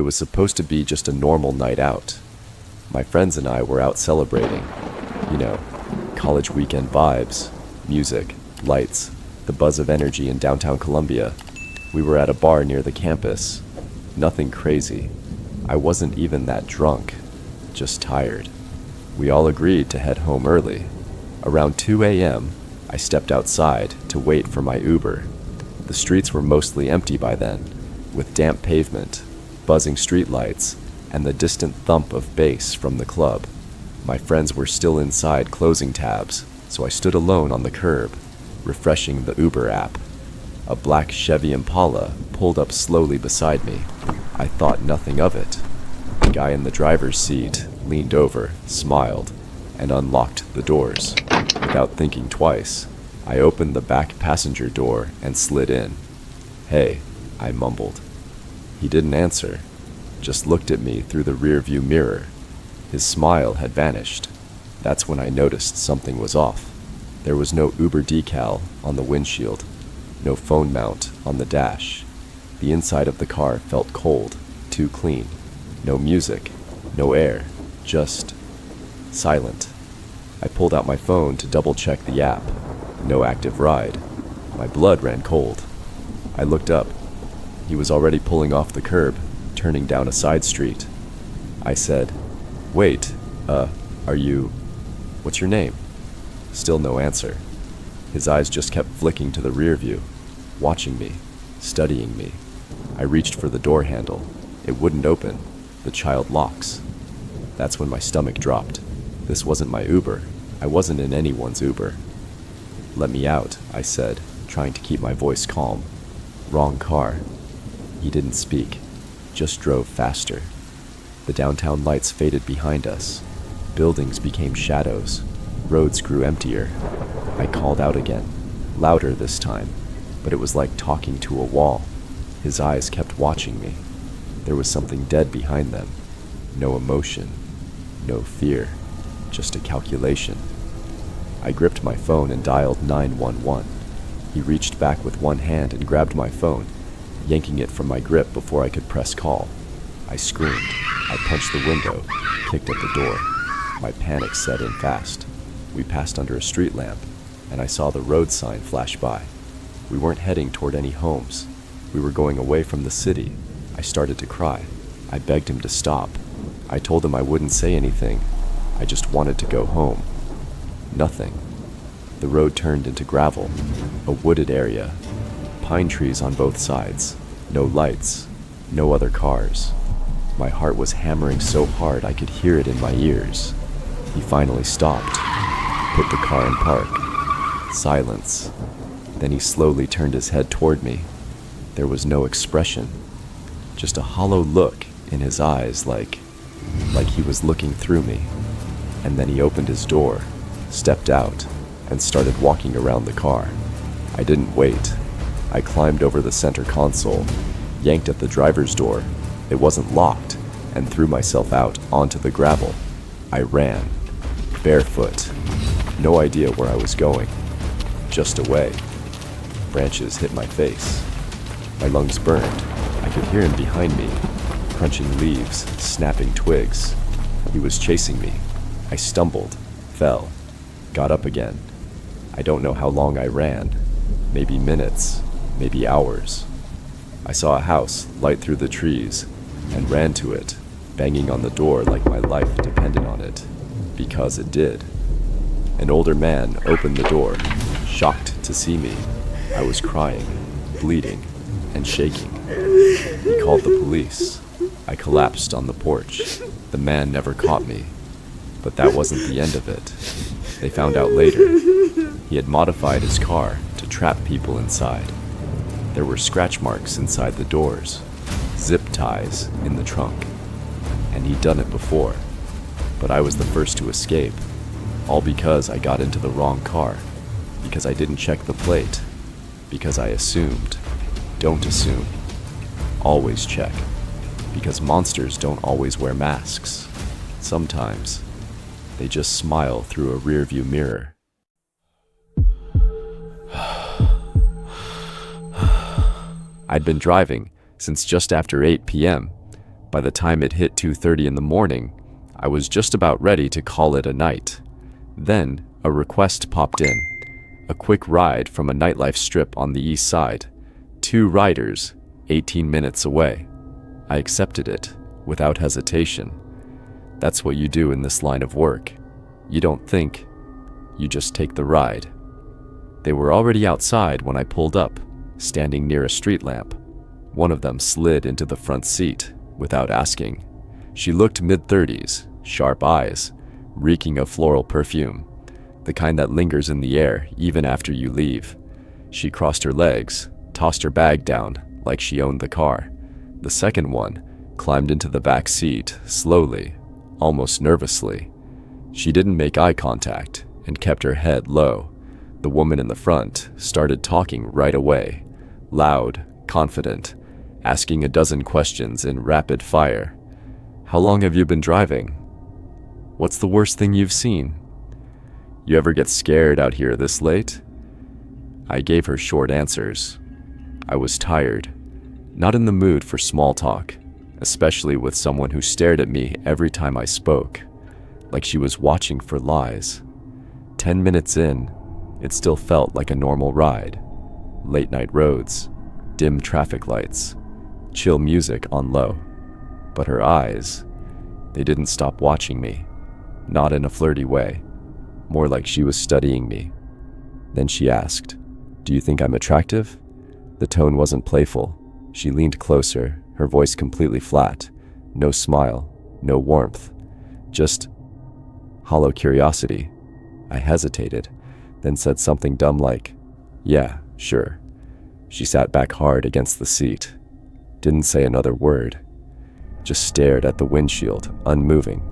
It was supposed to be just a normal night out. My friends and I were out celebrating. You know, college weekend vibes, music, lights, the buzz of energy in downtown Columbia. We were at a bar near the campus. Nothing crazy. I wasn't even that drunk, just tired. We all agreed to head home early. Around 2 a.m., I stepped outside to wait for my Uber. The streets were mostly empty by then, with damp pavement, buzzing streetlights, and the distant thump of bass from the club. My friends were still inside closing tabs, so I stood alone on the curb, refreshing the Uber app. A black Chevy Impala pulled up slowly beside me. I thought nothing of it. The guy in the driver's seat leaned over, smiled, and unlocked the doors. Without thinking twice, I opened the back passenger door and slid in. "Hey," I mumbled. He didn't answer, just looked at me through the rearview mirror. His smile had vanished. That's when I noticed something was off. There was no Uber decal on the windshield, no phone mount on the dash. The inside of the car felt cold, too clean. No music, no air, just silent. I pulled out my phone to double-check the app. No active ride. My blood ran cold. I looked up. He was already pulling off the curb, turning down a side street. I said, "Wait, are you... what's your name?" Still no answer. His eyes just kept flicking to the rear view, watching me, studying me. I reached for the door handle. It wouldn't open. The child locks. That's when my stomach dropped. This wasn't my Uber. I wasn't in anyone's Uber. "Let me out," I said, trying to keep my voice calm. "Wrong car." He didn't speak, just drove faster. The downtown lights faded behind us. Buildings became shadows. Roads grew emptier. I called out again, louder this time, but it was like talking to a wall. His eyes kept watching me. There was something dead behind them. No emotion, no fear, just a calculation. I gripped my phone and dialed 911. He reached back with one hand and grabbed my phone, yanking it from my grip before I could press call. I screamed. I punched the window, kicked at the door. My panic set in fast. We passed under a street lamp, and I saw the road sign flash by. We weren't heading toward any homes. We were going away from the city. I started to cry. I begged him to stop. I told him I wouldn't say anything. I just wanted to go home. Nothing. The road turned into gravel, a wooded area. Pine trees on both sides. No lights. No other cars. My heart was hammering so hard I could hear it in my ears. He finally stopped, put the car in park. Silence. Then he slowly turned his head toward me. There was no expression, just a hollow look in his eyes, like he was looking through me. And then he opened his door, stepped out, and started walking around the car. I didn't wait. I climbed over the center console, yanked at the driver's door. It wasn't locked, and threw myself out onto the gravel. I ran, barefoot. No idea where I was going. Just away. Branches hit my face. My lungs burned. I could hear him behind me, crunching leaves, snapping twigs. He was chasing me. I stumbled, fell, got up again. I don't know how long I ran. Maybe minutes, maybe hours. I saw a house light through the trees and ran to it, banging on the door like my life depended on it, because it did. An older man opened the door, shocked to see me. I was crying, bleeding, and shaking. He called the police. I collapsed on the porch. The man never caught me. But that wasn't the end of it. They found out later. He had modified his car to trap people inside. There were scratch marks inside the doors, zip ties in the trunk. And he'd done it before. But I was the first to escape. All because I got into the wrong car. Because I didn't check the plate. Because I assumed. Don't assume. Always check. Because monsters don't always wear masks. Sometimes, they just smile through a rearview mirror. I'd been driving since just after 8 p.m., By the time it hit 2:30 in the morning, I was just about ready to call it a night. Then, a request popped in. A quick ride from a nightlife strip on the east side. 2 riders, 18 minutes away. I accepted it, without hesitation. That's what you do in this line of work. You don't think, you just take the ride. They were already outside when I pulled up, standing near a street lamp. One of them slid into the front seat, without asking. She looked mid-30s, sharp eyes, reeking of floral perfume, the kind that lingers in the air even after you leave. She crossed her legs, tossed her bag down like she owned the car. The second one climbed into the back seat, slowly, almost nervously. She didn't make eye contact and kept her head low. The woman in the front started talking right away, loud, confident, asking a dozen questions in rapid fire. How long have you been driving? What's the worst thing you've seen? You ever get scared out here this late? I gave her short answers. I was tired, not in the mood for small talk, especially with someone who stared at me every time I spoke, like she was watching for lies. 10 minutes in, it still felt like a normal ride. Late night roads, dim traffic lights, chill music on low. But her eyes, they didn't stop watching me, not in a flirty way, more like she was studying me. Then she asked, "Do you think I'm attractive?" The tone wasn't playful. She leaned closer, her voice completely flat, no smile, no warmth, just hollow curiosity. I hesitated, then said something dumb like, "Yeah, sure." She sat back hard against the seat, didn't say another word, just stared at the windshield, unmoving.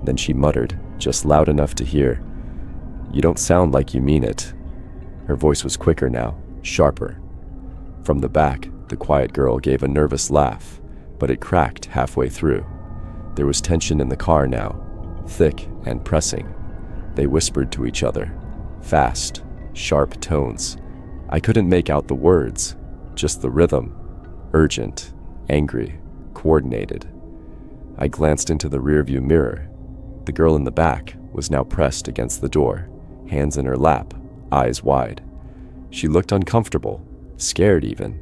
Then she muttered, just loud enough to hear, "You don't sound like you mean it." Her voice was quicker now, sharper. From the back, the quiet girl gave a nervous laugh, but it cracked halfway through. There was tension in the car now, thick and pressing. They whispered to each other, fast, sharp tones. I couldn't make out the words, just the rhythm, urgent, angry, coordinated. I glanced into the rearview mirror. The girl in the back was now pressed against the door, hands in her lap, eyes wide. She looked uncomfortable, scared even.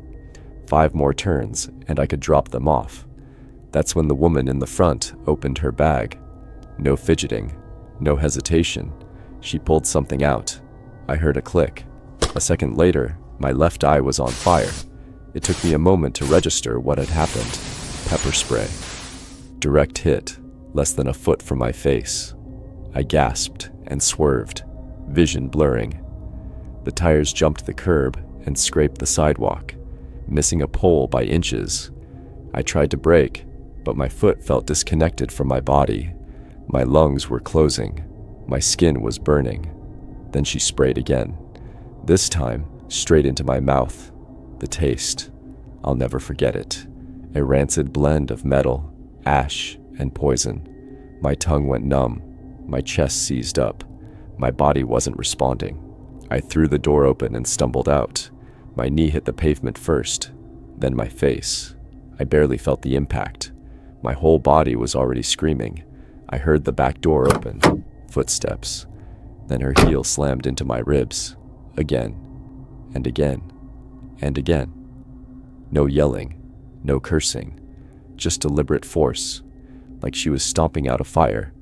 5 more turns, and I could drop them off. That's when the woman in the front opened her bag. No fidgeting, no hesitation. She pulled something out. I heard a click. A second later, my left eye was on fire. It took me a moment to register what had happened. Pepper spray. Direct hit, less than a foot from my face. I gasped and swerved, vision blurring. The tires jumped the curb and scraped the sidewalk, missing a pole by inches. I tried to brake, but my foot felt disconnected from my body. My lungs were closing. My skin was burning. Then she sprayed again. This time, straight into my mouth. The taste, I'll never forget it. A rancid blend of metal, ash, and poison. My tongue went numb. My chest seized up. My body wasn't responding. I threw the door open and stumbled out. My knee hit the pavement first, then my face. I barely felt the impact. My whole body was already screaming. I heard the back door open, footsteps. Then her heel slammed into my ribs, again, and again, and again. No yelling, no cursing, just deliberate force, like she was stomping out a fire,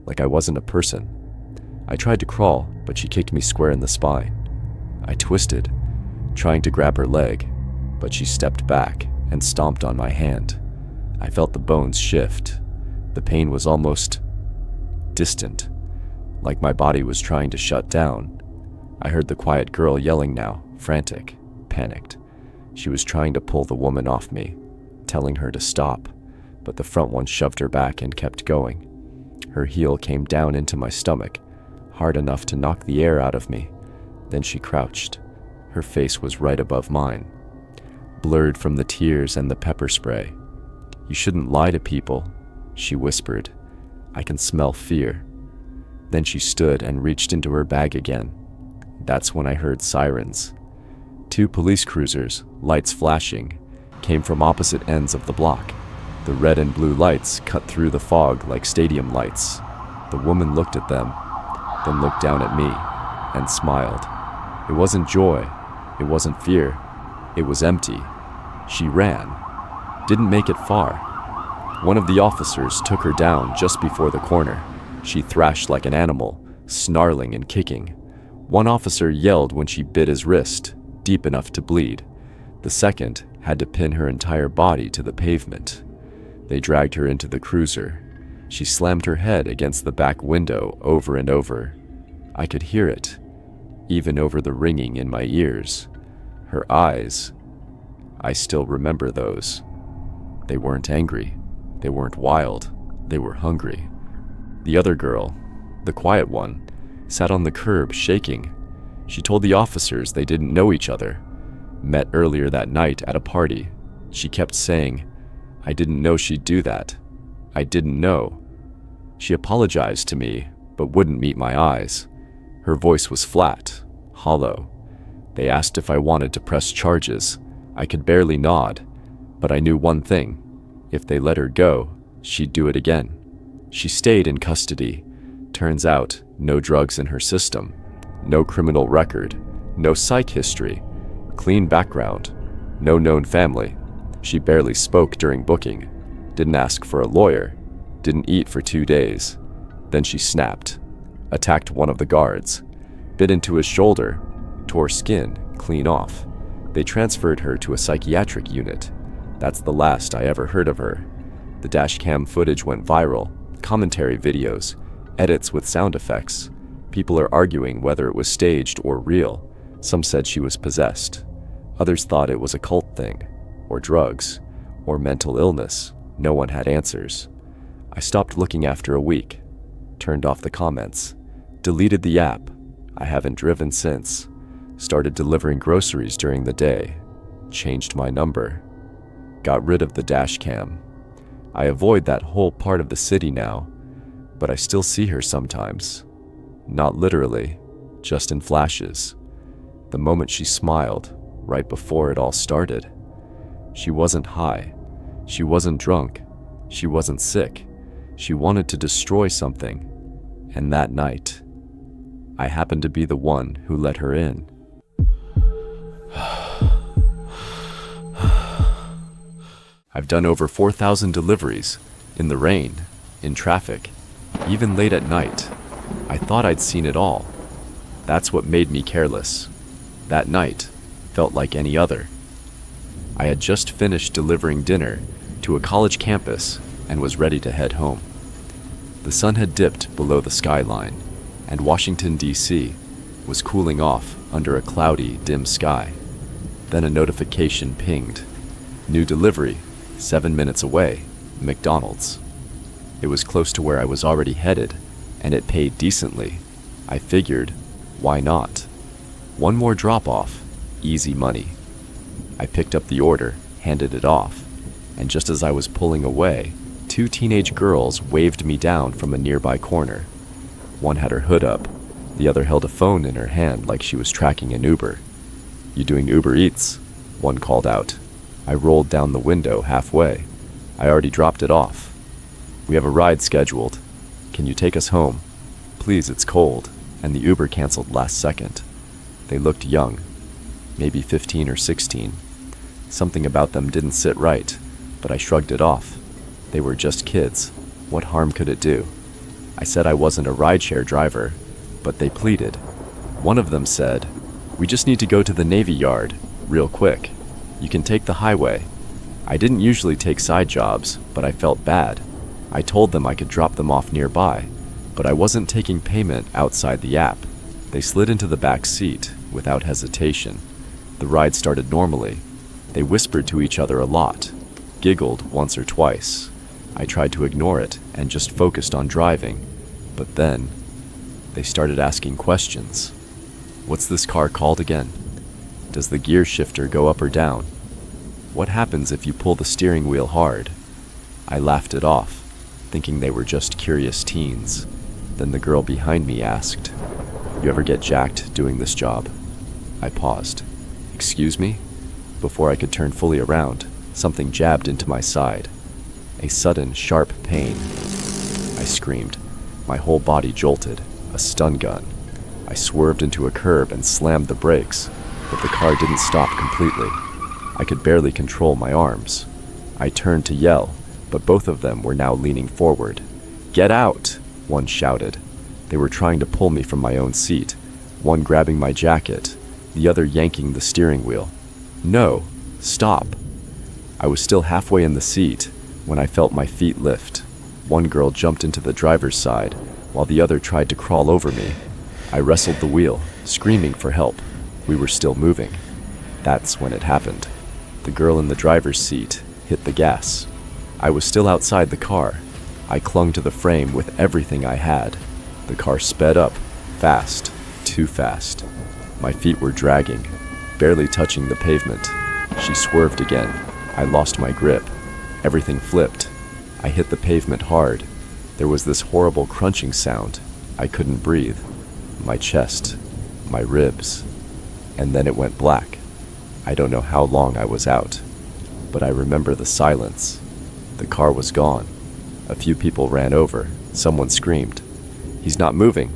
like I wasn't a person. I tried to crawl, but she kicked me square in the spine. I twisted, trying to grab her leg, but she stepped back and stomped on my hand. I felt the bones shift. The pain was almost distant, like my body was trying to shut down. I heard the quiet girl yelling now, frantic, panicked. She was trying to pull the woman off me, telling her to stop, but the front one shoved her back and kept going. Her heel came down into my stomach, hard enough to knock the air out of me. Then she crouched. Her face was right above mine, blurred from the tears and the pepper spray. "You shouldn't lie to people," she whispered. "I can smell fear." Then she stood and reached into her bag again. That's when I heard sirens. 2 police cruisers, lights flashing, came from opposite ends of the block. The red and blue lights cut through the fog like stadium lights. The woman looked at them, then looked down at me, and smiled. It wasn't joy. It wasn't fear. It was empty. She ran. Didn't make it far. One of the officers took her down just before the corner. She thrashed like an animal, snarling and kicking. One officer yelled when she bit his wrist, deep enough to bleed. The second had to pin her entire body to the pavement. They dragged her into the cruiser. She slammed her head against the back window over and over. I could hear it, even over the ringing in my ears. Her eyes, I still remember those. They weren't angry. They weren't wild. They were hungry. The other girl, the quiet one, sat on the curb shaking. She told the officers they didn't know each other. Met earlier that night at a party. She kept saying, "I didn't know she'd do that. I didn't know." She apologized to me, but wouldn't meet my eyes. Her voice was flat, hollow. They asked if I wanted to press charges. I could barely nod, but I knew one thing. If they let her go, she'd do it again. She stayed in custody. Turns out, no drugs in her system, no criminal record, no psych history, clean background, no known family. She barely spoke during booking, didn't ask for a lawyer, didn't eat for 2 days. Then she snapped, attacked one of the guards, bit into his shoulder, tore skin clean off. They transferred her to a psychiatric unit. That's the last I ever heard of her. The dash cam footage went viral, commentary videos, edits with sound effects. People are arguing whether it was staged or real. Some said she was possessed. Others thought it was a cult thing, or drugs, or mental illness. No one had answers. I stopped looking after a week, turned off the comments, deleted the app. I haven't driven since. Started delivering groceries during the day, changed my number, got rid of the dash cam. I avoid that whole part of the city now, but I still see her sometimes. Not literally, just in flashes. The moment she smiled, right before it all started. She wasn't high. She wasn't drunk. She wasn't sick. She wanted to destroy something. And that night, I happened to be the one who let her in. I've done over 4,000 deliveries, in the rain, in traffic, even late at night. I thought I'd seen it all. That's what made me careless. That night felt like any other. I had just finished delivering dinner to a college campus and was ready to head home. The sun had dipped below the skyline, and Washington, D.C. was cooling off under a cloudy, dim sky. Then a notification pinged. New delivery, 7 minutes away, McDonald's. It was close to where I was already headed, and it paid decently. I figured, why not? One more drop-off, easy money. I picked up the order, handed it off, and just as I was pulling away, 2 teenage girls waved me down from a nearby corner. One had her hood up, the other held a phone in her hand like she was tracking an Uber. "You doing Uber Eats?" one called out. I rolled down the window halfway. I already dropped it off. "We have a ride scheduled. Can you take us home? Please, it's cold," and the Uber canceled last second. They looked young, maybe 15 or 16. Something about them didn't sit right, but I shrugged it off. They were just kids. What harm could it do? I said I wasn't a rideshare driver, but they pleaded. One of them said, "We just need to go to the Navy Yard, real quick. You can take the highway." I didn't usually take side jobs, but I felt bad. I told them I could drop them off nearby, but I wasn't taking payment outside the app. They slid into the back seat without hesitation. The ride started normally. They whispered to each other a lot, giggled once or twice. I tried to ignore it and just focused on driving, but then they started asking questions. "What's this car called again? Does the gear shifter go up or down? What happens if you pull the steering wheel hard?" I laughed it off, thinking they were just curious teens. Then the girl behind me asked, "You ever get jacked doing this job?" I paused. "Excuse me?" Before I could turn fully around, something jabbed into my side. A sudden, sharp pain. I screamed. My whole body jolted. A stun gun. I swerved into a curb and slammed the brakes, but the car didn't stop completely. I could barely control my arms. I turned to yell, but both of them were now leaning forward. "Get out!" one shouted. They were trying to pull me from my own seat, one grabbing my jacket, the other yanking the steering wheel. "No! Stop!" I was still halfway in the seat when I felt my feet lift. One girl jumped into the driver's side, while the other tried to crawl over me. I wrestled the wheel, screaming for help. We were still moving. That's when it happened. The girl in the driver's seat hit the gas. I was still outside the car. I clung to the frame with everything I had. The car sped up, fast, too fast. My feet were dragging, barely touching the pavement. She swerved again. I lost my grip. Everything flipped. I hit the pavement hard. There was this horrible crunching sound. I couldn't breathe. My chest, my ribs. And then it went black. I don't know how long I was out, but I remember the silence. The car was gone. A few people ran over. Someone screamed, "He's not moving."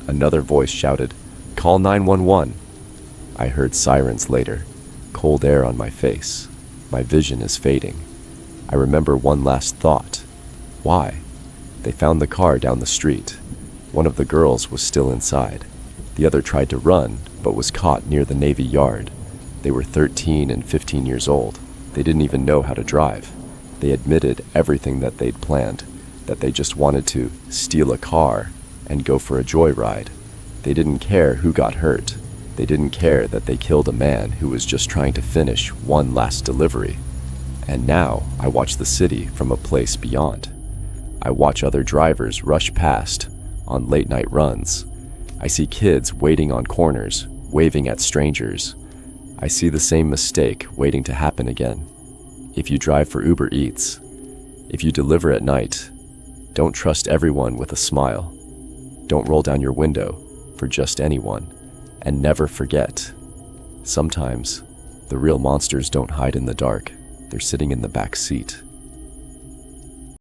Another voice shouted, "Call 911." I heard sirens later, cold air on my face. My vision is fading. I remember one last thought. Why? They found the car down the street. One of the girls was still inside. The other tried to run, but was caught near the Navy Yard. They were 13 and 15 years old. They didn't even know how to drive. They admitted everything that they'd planned, that they just wanted to steal a car and go for a joyride. They didn't care who got hurt. They didn't care that they killed a man who was just trying to finish one last delivery. And now I watch the city from a place beyond. I watch other drivers rush past on late-night runs. I see kids waiting on corners, waving at strangers. I see the same mistake waiting to happen again. If you drive for Uber Eats, if you deliver at night, don't trust everyone with a smile. Don't roll down your window for just anyone. And never forget, sometimes the real monsters don't hide in the dark. They're sitting in the back seat.